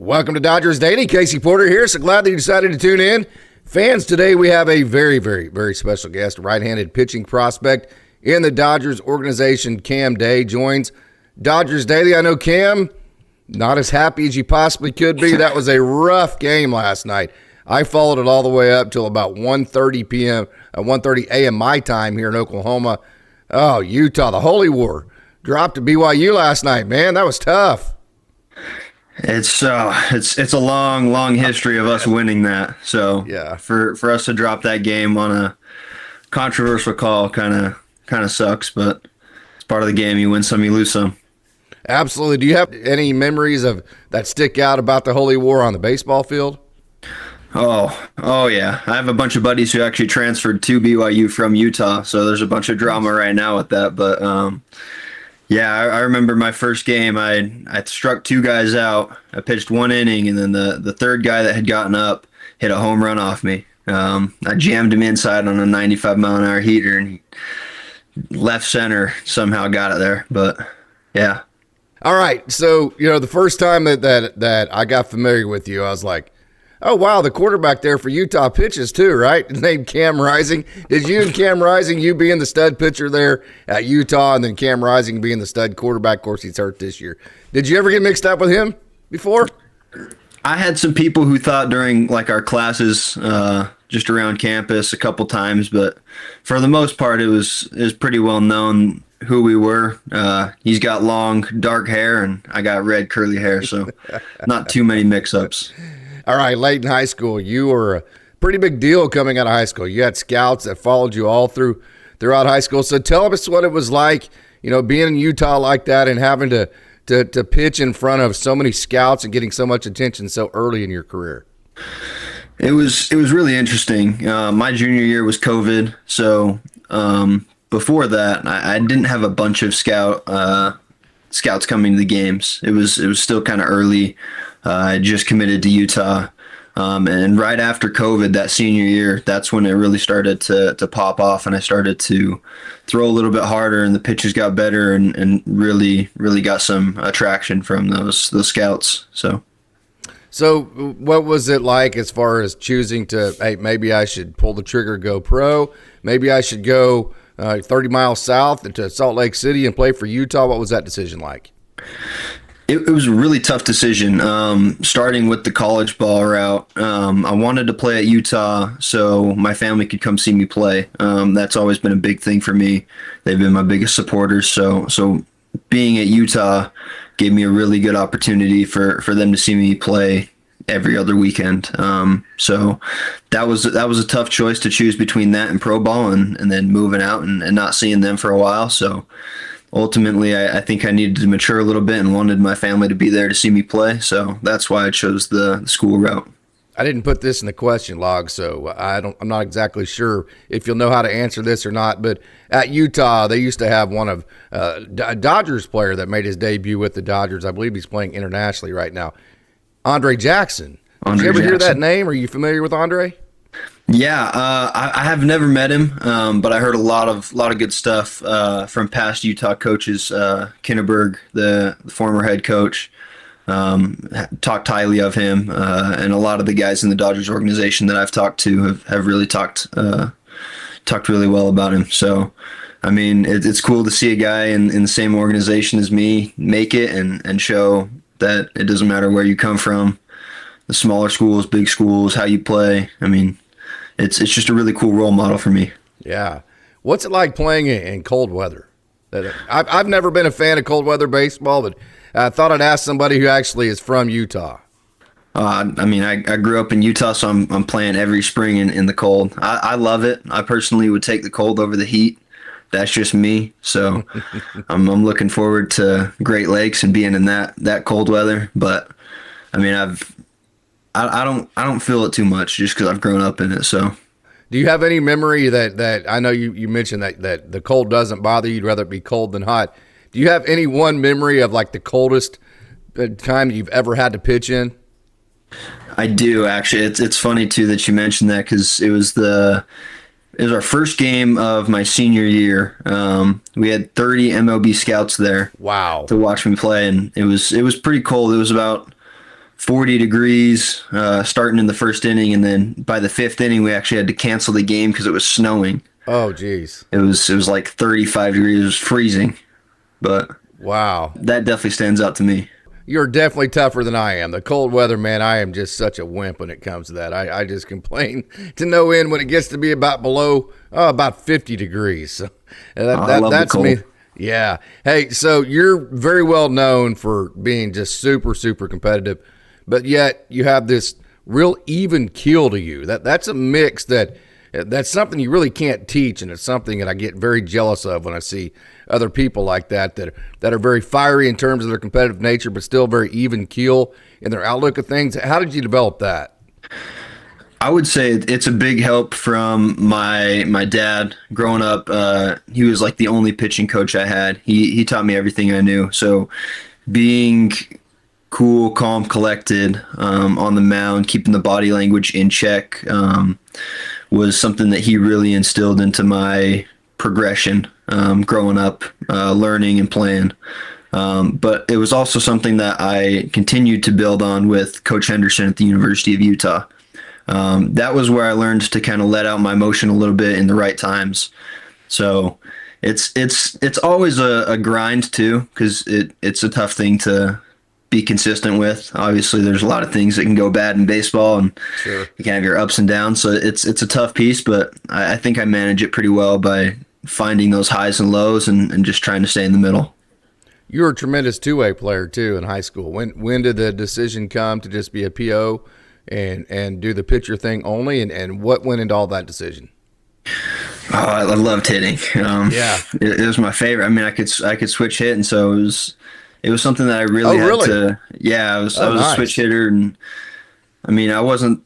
Welcome to Dodgers Daily. Casey Porter here. So glad that you decided to tune in. Fans, today we have a very, very, very special guest, right-handed pitching prospect in the Dodgers organization. Cam Day joins Dodgers Daily. I know Cam, not as happy as you possibly could be. That was a rough game last night. I followed it all the way up till about 1:30 p.m., 1:30 a.m. my time here in Oklahoma. Oh, Utah, the Holy War, dropped to BYU last night, man. That was tough. It's a long history of us winning that. So yeah, for us to drop that game on a controversial call kind of sucks, but it's part of the game. You win some, you lose some. Absolutely. Do you have any memories of that stick out about the Holy War on the baseball field? Oh yeah. I have a bunch of buddies who actually transferred to BYU from Utah, so there's a bunch of drama right now with that. But yeah, I remember my first game. I struck two guys out. I pitched one inning, and then the third guy that had gotten up hit a home run off me. I jammed him inside on a 95-mile-an-hour heater, and left center somehow got it there. But yeah. All right. So the first time that I got familiar with you, I was like, oh, wow, the quarterback there for Utah pitches too, right? His name Cam Rising. Did you and Cam Rising, you being the stud pitcher there at Utah, and then Cam Rising being the stud quarterback? Of course, he's hurt this year. Did you ever get mixed up with him before? I had some people who thought during like our classes just around campus a couple times, but for the most part, it was pretty well known who we were. He's got long, dark hair, and I got red, curly hair, so not too many mix-ups. All right, late in high school, you were a pretty big deal coming out of high school. You had scouts that followed you all throughout high school. So tell us what it was like, being in Utah like that and having to pitch in front of so many scouts and getting so much attention so early in your career. It was really interesting. My junior year was COVID, so before that, I didn't have a bunch of scouts coming to the games. It was still kind of early. I just committed to Utah, and right after COVID, that senior year, that's when it really started to pop off, and I started to throw a little bit harder, and the pitches got better, and really got some attraction from those scouts. So what was it like as far as choosing to, hey, maybe I should pull the trigger, go pro, maybe I should go 30 miles south into Salt Lake City and play for Utah? What was that decision like? It was a really tough decision, starting with the college ball route. I wanted to play at Utah so my family could come see me play. That's always been a big thing for me. They've been my biggest supporters. So being at Utah gave me a really good opportunity for them to see me play every other weekend. So that was a tough choice to choose between that and pro ball and then moving out and not seeing them for a while. So ultimately, I think I needed to mature a little bit and wanted my family to be there to see me play. So that's why I chose the school route. I didn't put this in the question log, so I'm not exactly sure if you'll know how to answer this or not. But at Utah, they used to have one of a Dodgers player that made his debut with the Dodgers. I believe he's playing internationally right now. Andre Jackson. Did you ever hear that name? Are you familiar with Andre? Yeah, I have never met him, but I heard a lot of good stuff from past Utah coaches. Kinneberg, the former head coach, talked highly of him, and a lot of the guys in the Dodgers organization that I've talked to have really talked really well about him. So, I mean, it's cool to see a guy in the same organization as me make it and show that it doesn't matter where you come from, the smaller schools, big schools, how you play. I mean, it's just a really cool role model for me. Yeah. What's it like playing in cold weather? I've never been a fan of cold weather baseball, but I thought I'd ask somebody who actually is from Utah. I mean, I grew up in Utah, so I'm playing every spring in the cold. I love it. I personally would take the cold over the heat. That's just me. So I'm looking forward to Great Lakes and being in that cold weather. But I mean, I don't feel it too much just because I've grown up in it. So, do you have any memory that I know you mentioned that the cold doesn't bother you? You'd rather it be cold than hot. Do you have any one memory of like the coldest time you've ever had to pitch in? I do, actually. It's funny too that you mentioned that because it was our first game of my senior year. We had 30 MLB scouts there. Wow. To watch me play, and it was pretty cold. It was about 40 degrees starting in the first inning, and then by the fifth inning, we actually had to cancel the game because it was snowing. Oh, geez. It was like 35 degrees. It was freezing, but Wow. that definitely stands out to me. You're definitely tougher than I am. The cold weather, man, I am just such a wimp when it comes to that. I just complain to no end when it gets to be about 50 degrees. So I love that's the cold. me. Yeah. Hey, so you're very well known for being just super, super competitive, but yet you have this real even keel to you. That's a mix that's something you really can't teach, and it's something that I get very jealous of when I see other people like that are very fiery in terms of their competitive nature, but still very even keel in their outlook of things. How did you develop that? I would say it's a big help from my dad. Growing up, he was like the only pitching coach I had. He taught me everything I knew. So being cool, calm, collected on the mound, keeping the body language in check was something that he really instilled into my progression growing up, learning and playing. But it was also something that I continued to build on with Coach Henderson at the University of Utah. That was where I learned to kind of let out my emotion a little bit in the right times. So it's always a grind too, because it's a tough thing to be consistent with. Obviously, there's a lot of things that can go bad in baseball, and Sure. you can have your ups and downs. So it's a tough piece, but I think I manage it pretty well by finding those highs and lows and just trying to stay in the middle. You were a tremendous two-way player too in high school. When did the decision come to just be a PO and do the pitcher thing only, and what went into all that decision? Oh, I loved hitting. Yeah. It was my favorite. I mean, I could switch hit, and so it was something that I really had really? to. Yeah, I was Nice. a switch hitter, and I mean, I wasn't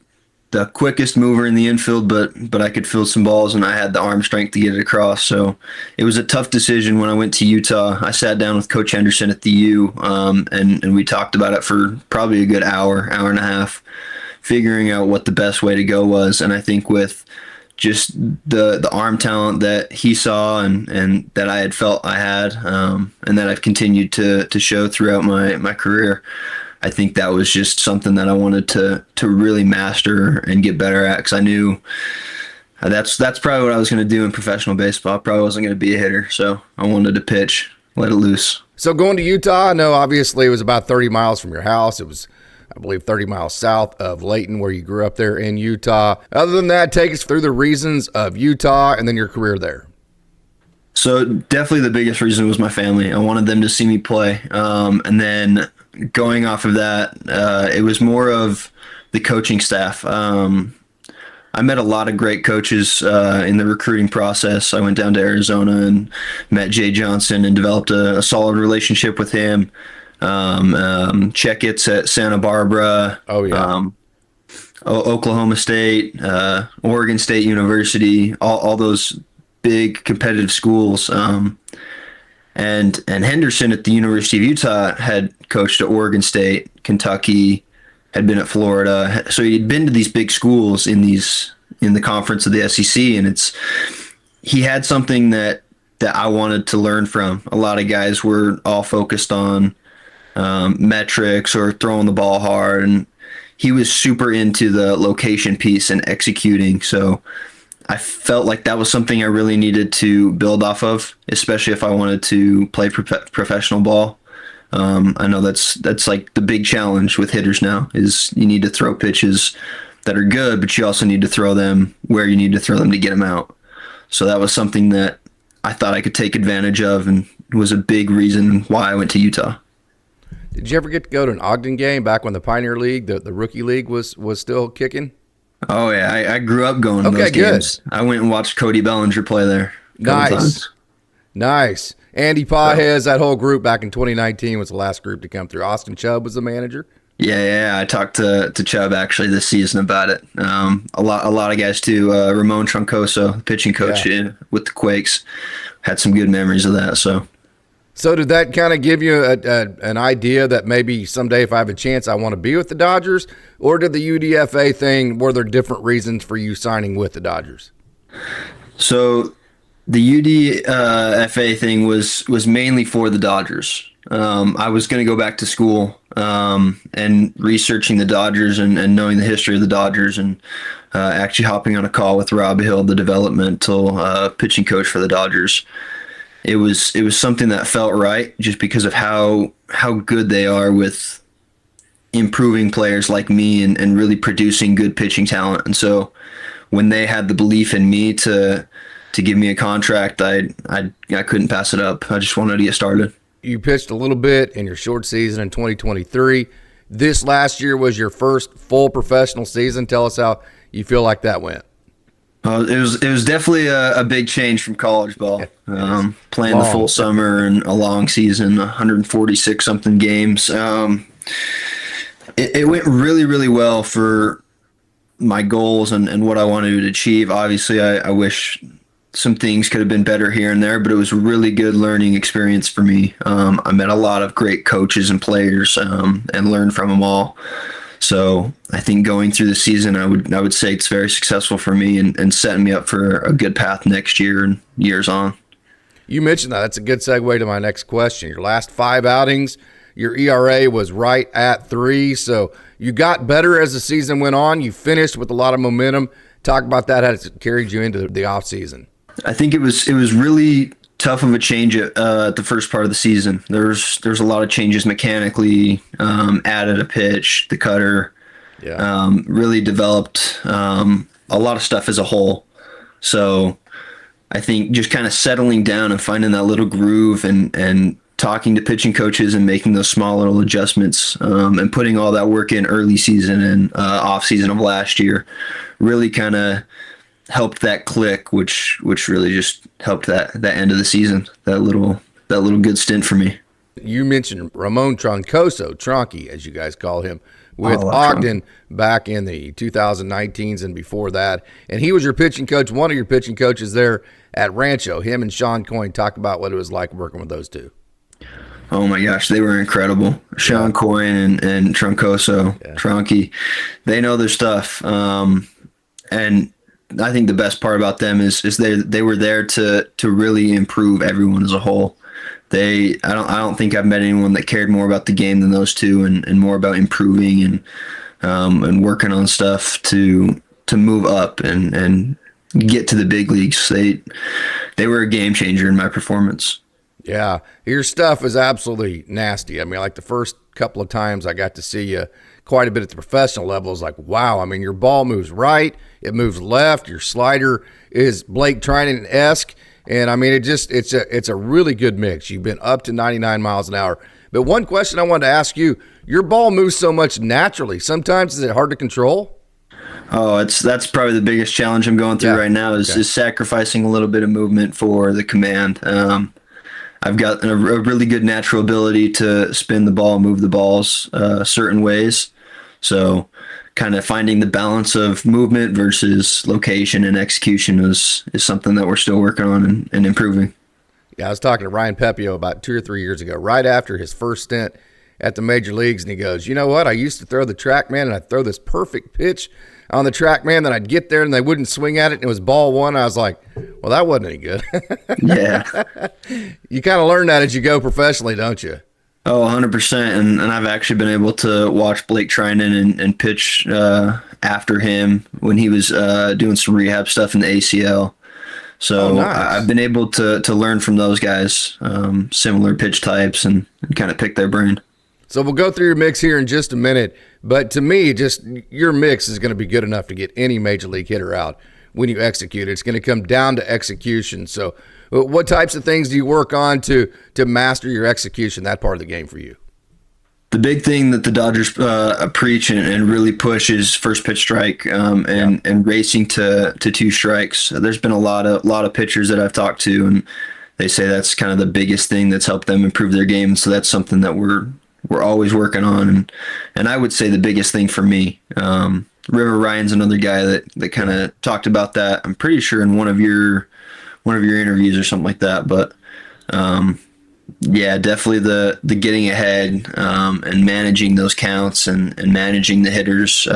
the quickest mover in the infield, but I could field some balls, and I had the arm strength to get it across. So it was a tough decision when I went to Utah. I sat down with Coach Henderson at the U, and we talked about it for probably a good hour and a half, figuring out what the best way to go was. And I think with just the arm talent that he saw and that I had felt I had, and that I've continued to show throughout my career, I think that was just something that I wanted to really master and get better at, because I knew that's probably what I was going to do in professional baseball. I probably wasn't going to be a hitter, so I wanted to pitch, let it loose. So going to Utah, I know obviously it was about 30 miles from your house. It was, I believe, 30 miles south of Layton, where you grew up there in Utah. Other than that, take us through the reasons of Utah and then your career there. So definitely the biggest reason was my family. I wanted them to see me play. And then going off of that, it was more of the coaching staff. I met a lot of great coaches in the recruiting process. I went down to Arizona and met Jay Johnson and developed a solid relationship with him. Checkits at Santa Barbara. Oh, yeah. Oklahoma State, Oregon State University, all those big competitive schools. And Henderson at the University of Utah had coached at Oregon State, Kentucky, had been at Florida. So he'd been to these big schools in the conference of the SEC, and he had something that I wanted to learn from. A lot of guys were all focused on metrics or throwing the ball hard, and he was super into the location piece and executing. So I felt like that was something I really needed to build off of, especially if I wanted to play professional ball. I know that's like the big challenge with hitters now, is you need to throw pitches that are good, but you also need to throw them where you need to throw them to get them out. So that was something that I thought I could take advantage of, and was a big reason why I went to Utah. Did you ever get to go to an Ogden game back when the Pioneer League, the rookie league, was still kicking? Oh yeah, I grew up going to those games. I went and watched Cody Bellinger play there a couple times. Nice. Andy Pajes, that whole group back in 2019 was the last group to come through. Austin Chubb was the manager. Yeah. I talked to Chubb actually this season about it. A lot of guys too. Ramon Troncoso, the pitching coach with the Quakes, had some good memories of that. So did that kind of give you an idea that maybe someday if I have a chance I want to be with the Dodgers? Or did the UDFA thing, were there different reasons for you signing with the Dodgers? So the UDFA thing was mainly for the Dodgers. I was going to go back to school, and researching the Dodgers and knowing the history of the Dodgers, and actually hopping on a call with Rob Hill, the developmental pitching coach for the Dodgers. It was something that felt right just because of how good they are with improving players like me and really producing good pitching talent. And so when they had the belief in me to give me a contract, I couldn't pass it up. I just wanted to get started. You pitched a little bit in your short season in 2023. This last year was your first full professional season. Tell us how you feel like that went. It was definitely a big change from college ball. Playing the full summer and a long season, 146 something games. It went really, really well for my goals and what I wanted to achieve. Obviously, I wish some things could have been better here and there, but it was a really good learning experience for me. I met a lot of great coaches and players, and learned from them all. So I think going through the season, I would say it's very successful for me and setting me up for a good path next year and years on. You mentioned that. That's a good segue to my next question. Your last 5 outings, your ERA was right at 3, so you got better as the season went on. You finished with a lot of momentum. Talk about that, how it carried you into the offseason. I think it was really tough of a change at the first part of the season. There's a lot of changes mechanically, added a pitch, the cutter, really developed a lot of stuff as a whole. So I think just kind of settling down and finding that little groove and talking to pitching coaches and making those small little adjustments, and putting all that work in early season and off season of last year really kind of helped that click, which really just helped that end of the season, that little good stint for me. You mentioned Ramon Troncoso, as you guys call him, with Ogden back in the 2019s and before that. And he was your pitching coach, one of your pitching coaches there at Rancho. Him and Sean Coyne, talk about what it was like working with those two. Oh my gosh, they were incredible. Sean Coyne and Troncoso, Tronky, they know their stuff. And I think the best part about them is they were there to really improve everyone as a whole. I don't think I've met anyone that cared more about the game than those two, and more about improving and working on stuff to move up and get to the big leagues. They were a game changer in my performance. Yeah, your stuff is absolutely nasty. I mean, like the first couple of times I got to see you quite a bit at the professional level, is like, wow. I mean, your ball moves right, it moves left, your slider is Blake Trinan-esque, and I mean, it's a really good mix. You've been up to 99 miles an hour. But one question I wanted to ask you, your ball moves so much naturally. Sometimes is it hard to control? Oh, that's probably the biggest challenge I'm going through right now is sacrificing a little bit of movement for the command. I've got a really good natural ability to spin the ball, move the balls certain ways. So kind of finding the balance of movement versus location and execution is something that we're still working on and improving. Yeah, I was talking to Ryan Pepio about 2 or 3 years ago, right after his first stint at the major leagues, and he goes, you know what, I used to throw the TrackMan, and I'd throw this perfect pitch on the TrackMan, then I'd get there and they wouldn't swing at it, and it was ball one. I was like, well, that wasn't any good. Yeah. You kind of learn that as you go professionally, don't you? Oh, 100%. And I've actually been able to watch Blake Trinan and pitch after him when he was doing some rehab stuff in the ACL. So nice. I've been able to learn from those guys, similar pitch types, and kind of pick their brain. So we'll go through your mix here in just a minute. But to me, just your mix is going to be good enough to get any major league hitter out when you execute. It's going to come down to execution. So what types of things do you work on to master your execution, that part of the game for you? The big thing that the Dodgers preach and really push is first pitch strike, and racing to 2 strikes. There's been a lot of pitchers that I've talked to, and they say that's kind of the biggest thing that's helped them improve their game. So that's something that we're always working on, and I would say the biggest thing for me. River Ryan's another guy that kind of talked about that. I'm pretty sure in one of your interviews or something like that, but. Yeah, definitely the getting ahead, and managing those counts and managing the hitter's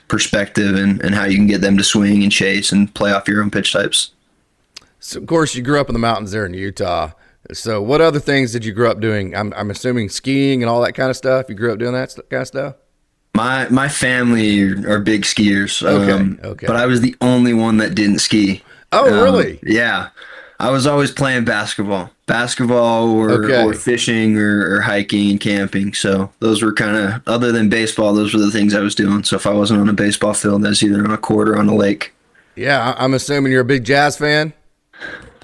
perspective and how you can get them to swing and chase and play off your own pitch types. So, of course, you grew up in the mountains there in Utah. So what other things did you grow up doing? I'm assuming skiing and all that kind of stuff. You grew up doing that kind of stuff? My family are big skiers. Okay. But I was the only one that didn't ski. Oh, really? Yeah. I was always playing basketball or fishing or hiking and camping. So those were kind of, other than baseball, those were the things I was doing. So if I wasn't on a baseball field, I was either on a court or on a lake. Yeah, I'm assuming you're a big jazz fan.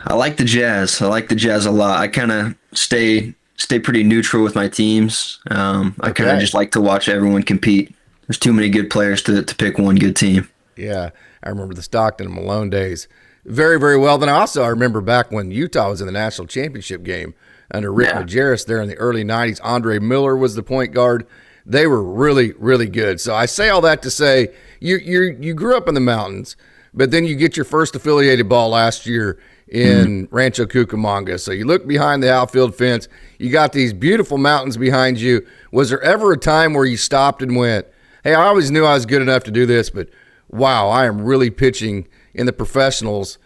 I like the Jazz. I like the Jazz a lot. I kind of stay pretty neutral with my teams. I kind of just like to watch everyone compete. There's too many good players to pick one good team. Yeah, I remember the Stockton and Malone days very, very well. Then I remember back when Utah was in the national championship game under Rick Majerus there in the early 90s. Andre Miller was the point guard. They were really, really good. So I say all that to say you grew up in the mountains, but then you get your first affiliated ball last year in Rancho Cucamonga. So you look behind the outfield fence. You got these beautiful mountains behind you. Was there ever a time where you stopped and went, hey, I always knew I was good enough to do this, but wow, I am really pitching in the professionals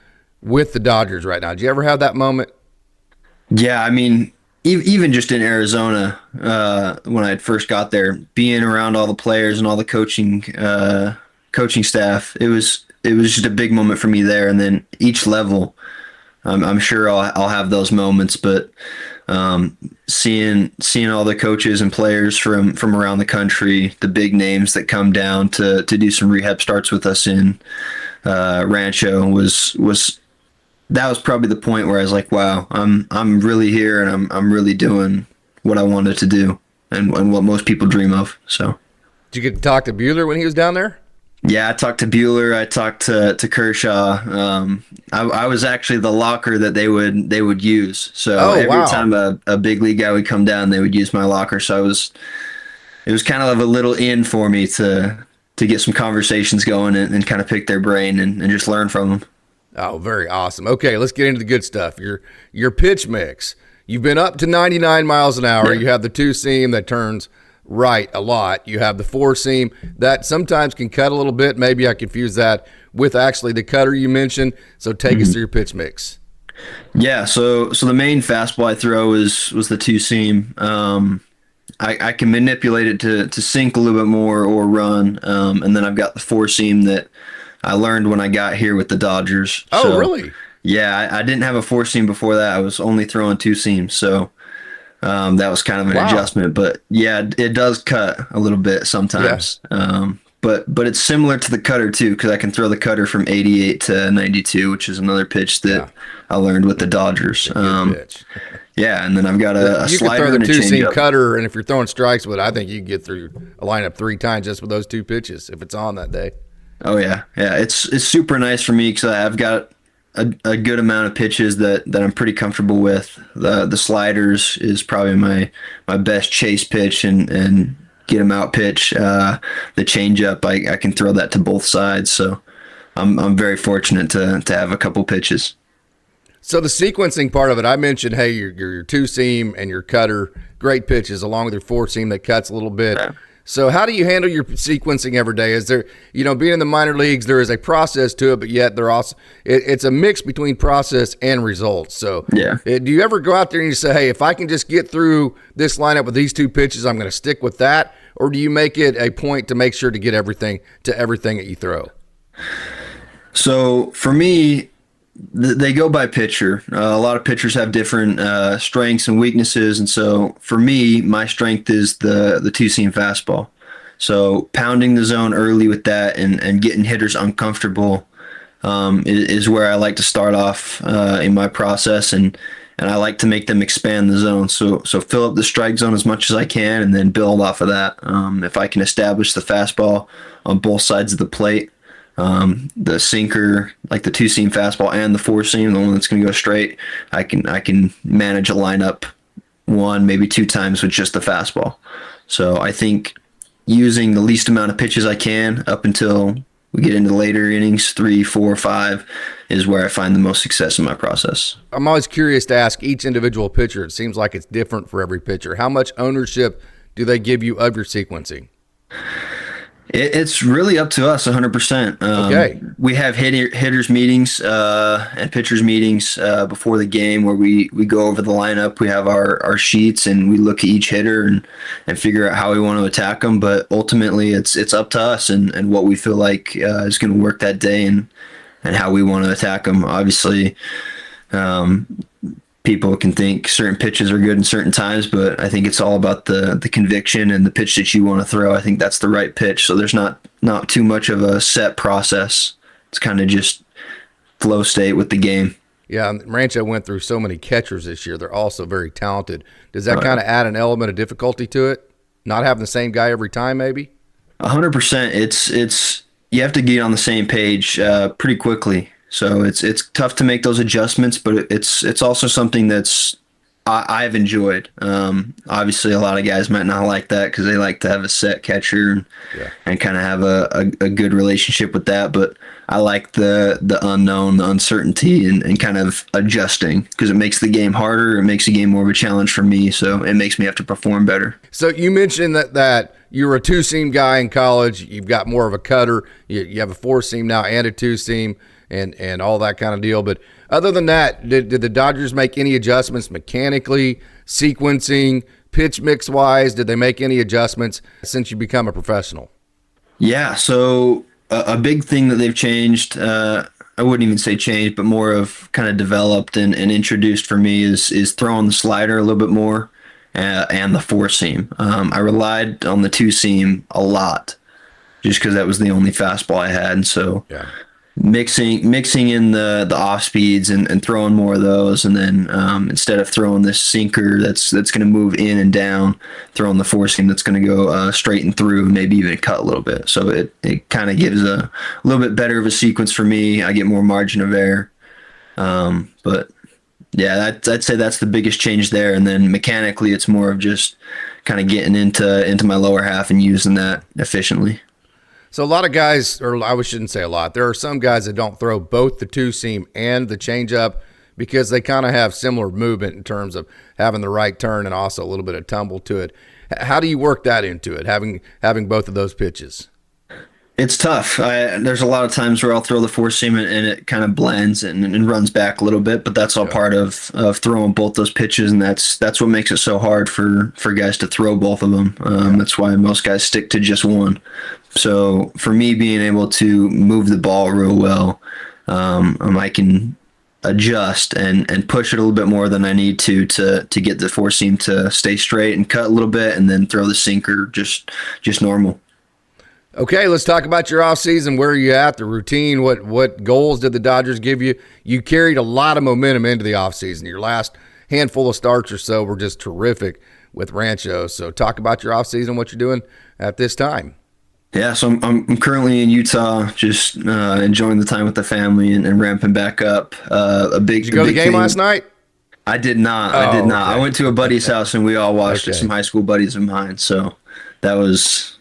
with the Dodgers right now? Did you ever have that moment? Yeah, I mean, even just in Arizona, when I first got there, being around all the players and all the coaching staff, it was just a big moment for me there. And then each level, I'm sure I'll have those moments, but seeing all the coaches and players from around the country, the big names that come down to do some rehab starts with us in Rancho that was probably the point where I was like, wow, I'm really here and I'm really doing what I wanted to do and what most people dream of. So, did you get to talk to Buehler when he was down there? Yeah, I talked to Buehler. I talked to Kershaw. I was actually the locker that they would use. So every time a big league guy would come down, they would use my locker. So it was kind of a little in for me to get some conversations going and kind of pick their brain and just learn from them. Oh, very awesome. Okay, let's get into the good stuff. Your pitch mix. You've been up to 99 miles an hour. Yeah. You have the two seam that turns right a lot. You have the four seam that sometimes can cut a little bit. Maybe I confuse that with actually the cutter you mentioned. So take us through your pitch mix. Yeah, so the main fastball I throw was the two seam. I can manipulate it to sink a little bit more or run, and then I've got the four seam that I learned when I got here with the Dodgers. Oh, really? Yeah, I didn't have a four seam before that. I was only throwing two seams, so that was kind of an adjustment. But yeah, it does cut a little bit sometimes. Yeah. But it's similar to the cutter too, because I can throw the cutter from 88 to 92, which is another pitch that I learned with the Dodgers. Pitch. Yeah, and then I've got a slider and a changeup. You can throw the two-seam cutter, and if you're throwing strikes with it, I think you can get through a lineup 3 times just with those two pitches if it's on that day. Oh yeah. It's super nice for me because I've got a good amount of pitches that I'm pretty comfortable with. The sliders is probably my best chase pitch and get them out pitch. The changeup, I can throw that to both sides. So I'm very fortunate to have a couple pitches. So the sequencing part of it, I mentioned, hey, your two seam and your cutter, great pitches, along with your four seam that cuts a little bit. Yeah. So how do you handle your sequencing every day? Is there, being in the minor leagues, there is a process to it, but yet it's a mix between process and results. So do you ever go out there and you say, hey, if I can just get through this lineup with these two pitches, I'm going to stick with that? Or do you make it a point to make sure to get everything that you throw? So for me, they go by pitcher. A lot of pitchers have different strengths and weaknesses, and so for me, my strength is the two-seam fastball. So pounding the zone early with that and getting hitters uncomfortable is where I like to start off in my process, and I like to make them expand the zone. So fill up the strike zone as much as I can, and then build off of that. If I can establish the fastball on both sides of the plate, the sinker, like the two seam fastball and the four seam, the one that's going to go straight, I can manage a lineup 1, maybe 2 times with just the fastball. So I think using the least amount of pitches I can up until we get into later innings, 3, 4, 5, is where I find the most success in my process. I'm always curious to ask each individual pitcher. It seems like it's different for every pitcher. How much ownership do they give you of your sequencing? It's really up to us 100%. Okay. We have hitters meetings and pitchers meetings before the game where we go over the lineup. We have our sheets and we look at each hitter and figure out how we want to attack them. But ultimately, it's up to us and what we feel like is going to work that day and how we want to attack them. Obviously, um, people can think certain pitches are good in certain times, but I think it's all about the conviction and the pitch that you want to throw. I think that's the right pitch. So there's not too much of a set process. It's kind of just flow state with the game. Yeah, and Rancho went through so many catchers this year. They're also very talented. Does that kind of add an element of difficulty to it? Not having the same guy every time, maybe? 100%. It's you have to get on the same page pretty quickly. So it's tough to make those adjustments, but it's also something that's I've enjoyed. Obviously, a lot of guys might not like that because they like to have a set catcher and kind of have a good relationship with that. But I like the unknown, the uncertainty, and kind of adjusting because it makes the game harder. It makes the game more of a challenge for me. So it makes me have to perform better. So you mentioned that you were a two-seam guy in college. You've got more of a cutter. You have a four-seam now and a two-seam. And all that kind of deal. But other than that, did the Dodgers make any adjustments mechanically, sequencing, pitch mix wise? Did they make any adjustments since you become a professional? Yeah, so a big thing that they've changed, I wouldn't even say changed, but more of kind of developed and introduced for me is throwing the slider a little bit more and the four seam. I relied on the two seam a lot just because that was the only fastball I had. And so mixing in the off speeds and throwing more of those, and then instead of throwing this sinker that's going to move in and down, throwing the four seam that's going to go straight and through, maybe even cut a little bit. So it kind of gives a little bit better of a sequence for me. I get more margin of error, but yeah, I'd say that's the biggest change there. And then mechanically, it's more of just kind of getting into my lower half and using that efficiently. So a lot of guys, or I shouldn't say a lot, there are some guys that don't throw both the two-seam and the changeup because they kind of have similar movement in terms of having the right turn and also a little bit of tumble to it. How do you work that into it, having both of those pitches? It's tough. There's a lot of times where I'll throw the four seam and it kind of blends and runs back a little bit, but that's all part of throwing both those pitches, and that's what makes it so hard for guys to throw both of them. That's why most guys stick to just one. So for me, being able to move the ball real well, I can adjust and push it a little bit more than I need to get the four seam to stay straight and cut a little bit, and then throw the sinker just normal. Okay, let's talk about your offseason. Where are you at? The routine. What goals did the Dodgers give you? You carried a lot of momentum into the offseason. Your last handful of starts or so were just terrific with Rancho. So talk about your offseason, what you're doing at this time. Yeah, so I'm currently in Utah, just enjoying the time with the family and ramping back up. Did you go to the game last night? I did not. I did not. Okay. I went to a buddy's house and we all watched it. Some high school buddies of mine. So that was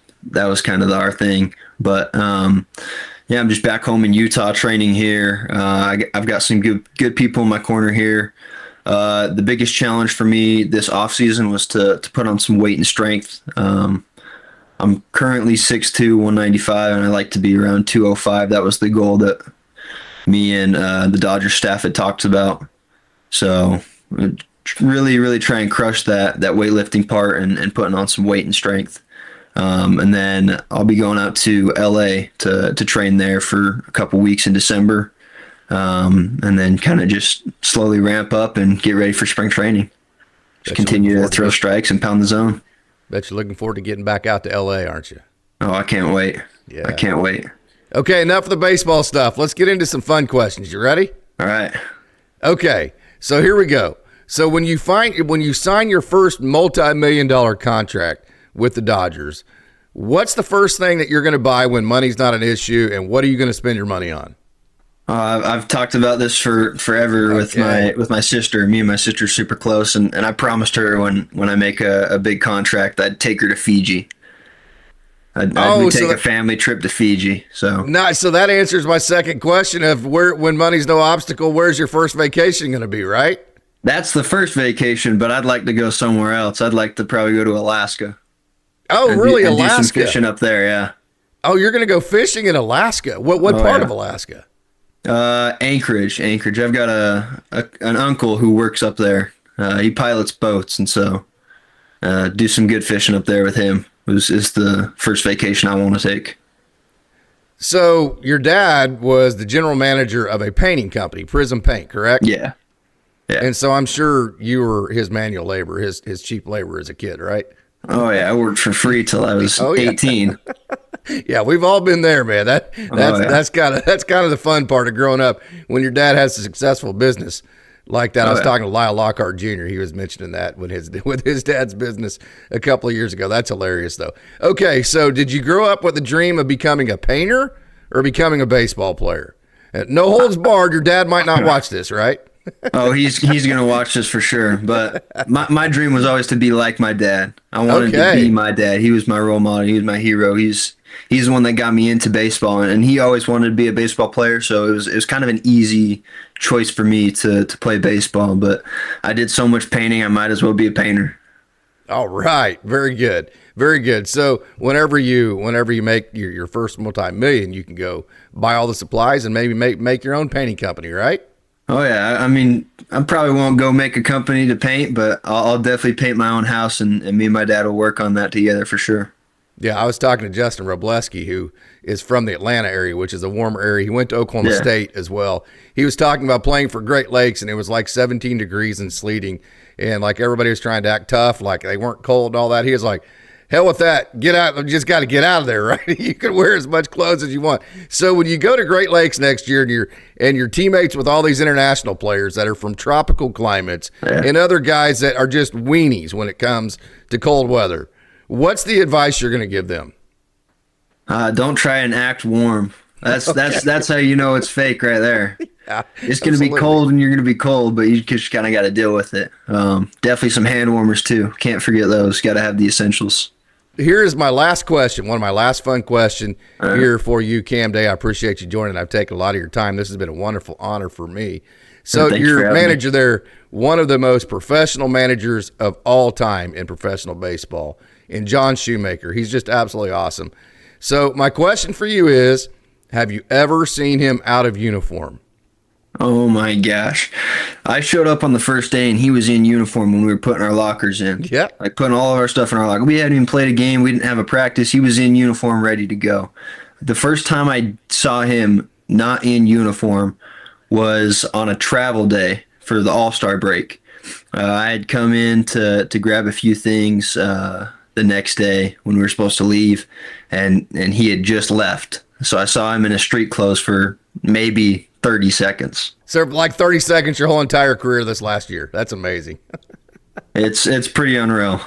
kind of our thing. But I'm just back home in Utah training here. I've got some good people in my corner here. The biggest challenge for me this off season was to put on some weight and strength. I'm currently 6'2", 195, and I like to be around 205. That was the goal that me and the Dodgers staff had talked about. So really, really try and crush that weightlifting part and putting on some weight and strength. And then I'll be going out to LA to train there for a couple weeks in December. And then kind of just slowly ramp up and get ready for spring training. Just continue to throw strikes and pound the zone. Bet you're looking forward to getting back out to LA, aren't you? Oh, I can't wait. Yeah. I can't wait. Okay, enough of the baseball stuff. Let's get into some fun questions. You ready? All right. Okay, so here we go. So when you sign your first multi-million-dollar contract with the Dodgers, what's the first thing that you're going to buy when money's not an issue, and what are you going to spend your money on? I've talked about this for forever with my sister. Me and my sister are super close, and I promised her when I make a big contract, I'd take her to Fiji. I'd take a family trip to Fiji. So that answers my second question of when money's no obstacle, where's your first vacation going to be, right? That's the first vacation, but I'd like to go somewhere else. I'd like to probably go to Alaska. Oh, really? And Alaska? do some fishing up there, yeah. Oh, you're going to go fishing in Alaska. What part of Alaska? Anchorage. I've got an uncle who works up there. He pilots boats, and so do some good fishing up there with him. Is the first vacation I want to take. So your dad was the general manager of a painting company, Prism Paint, correct? Yeah. And so I'm sure you were his manual labor, his cheap labor as a kid, right? Oh yeah, I worked for free till I was 18. Yeah, we've all been there, man. That's kind of the fun part of growing up when your dad has a successful business like that. I was talking to Lyle Lockhart Jr. He was mentioning that with his dad's business a couple of years ago. That's hilarious, though. Okay, so did you grow up with the dream of becoming a painter or becoming a baseball player? No holds barred. Your dad might not watch this, right? Oh, he's gonna watch this for sure. But my dream was always to be like my dad. I wanted to be my dad. He was my role model. He was my hero. He's the one that got me into baseball, and he always wanted to be a baseball player. So it was kind of an easy choice for me to play baseball. But I did so much painting, I might as well be a painter. All right, very good, very good. So whenever you make your first multi-million, you can go buy all the supplies and maybe make your own painting company, right? Oh yeah, I mean, I probably won't go make a company to paint, but I'll definitely paint my own house, and me and my dad will work on that together for sure. Yeah, I was talking to Justin Robleski, who is from the Atlanta area, which is a warmer area. He went to Oklahoma State as well. He was talking about playing for Great Lakes, and it was like 17 degrees and sleeting, and like everybody was trying to act tough, like they weren't cold and all that. He was like, hell with that. Get out. You just got to get out of there, right? You can wear as much clothes as you want. So when you go to Great Lakes next year and your teammates with all these international players that are from tropical climates and other guys that are just weenies when it comes to cold weather, what's the advice you're going to give them? Don't try and act warm. That's how you know it's fake right there. Yeah, it's going to be cold and you're going to be cold, but you just kind of got to deal with it. Definitely some hand warmers too. Can't forget those. Got to have the essentials. Here is my last question, one of my last fun question here for you, Cam Day. I appreciate you joining. I've taken a lot of your time. This has been a wonderful honor for me. So your manager there, one of the most professional managers of all time in professional baseball, and John Shoemaker. He's just absolutely awesome. So my question for you is, have you ever seen him out of uniform? Oh my gosh. I showed up on the first day and he was in uniform when we were putting our lockers in. Yeah. Like putting all of our stuff in our locker. We hadn't even played a game. We didn't have a practice. He was in uniform ready to go. The first time I saw him not in uniform was on a travel day for the All-Star break. I had come in to grab a few things the next day when we were supposed to leave, and he had just left. So I saw him in his street clothes for maybe 30 seconds. So like 30 seconds your whole entire career this last year. That's amazing. It's pretty unreal.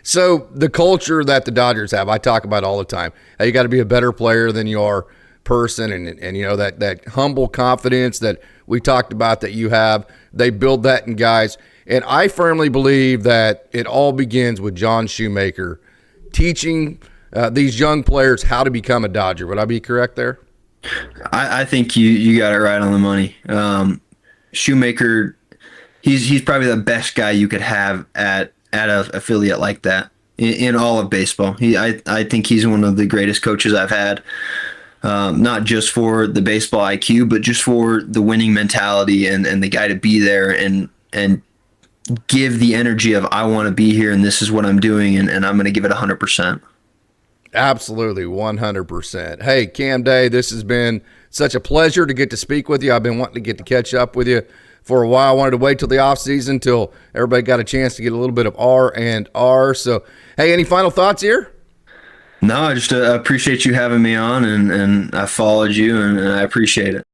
So the culture that the Dodgers have, I talk about all the time. How you got to be a better player than you are person, and you know that humble confidence that we talked about that you have. They build that in guys. And I firmly believe that it all begins with John Shoemaker teaching these young players how to become a Dodger. Would I be correct there? I think you got it right on the money. Shoemaker, he's probably the best guy you could have at an affiliate like that in all of baseball. I think he's one of the greatest coaches I've had, not just for the baseball IQ, but just for the winning mentality and the guy to be there and give the energy of I want to be here and this is what I'm doing and I'm going to give it 100%. Absolutely, 100%. Hey, Cam Day, this has been such a pleasure to get to speak with you. I've been wanting to get to catch up with you for a while. I wanted to wait till the offseason till everybody got a chance to get a little bit of R&R. So, hey, any final thoughts here? No, I just appreciate you having me on, and I followed you, and I appreciate it.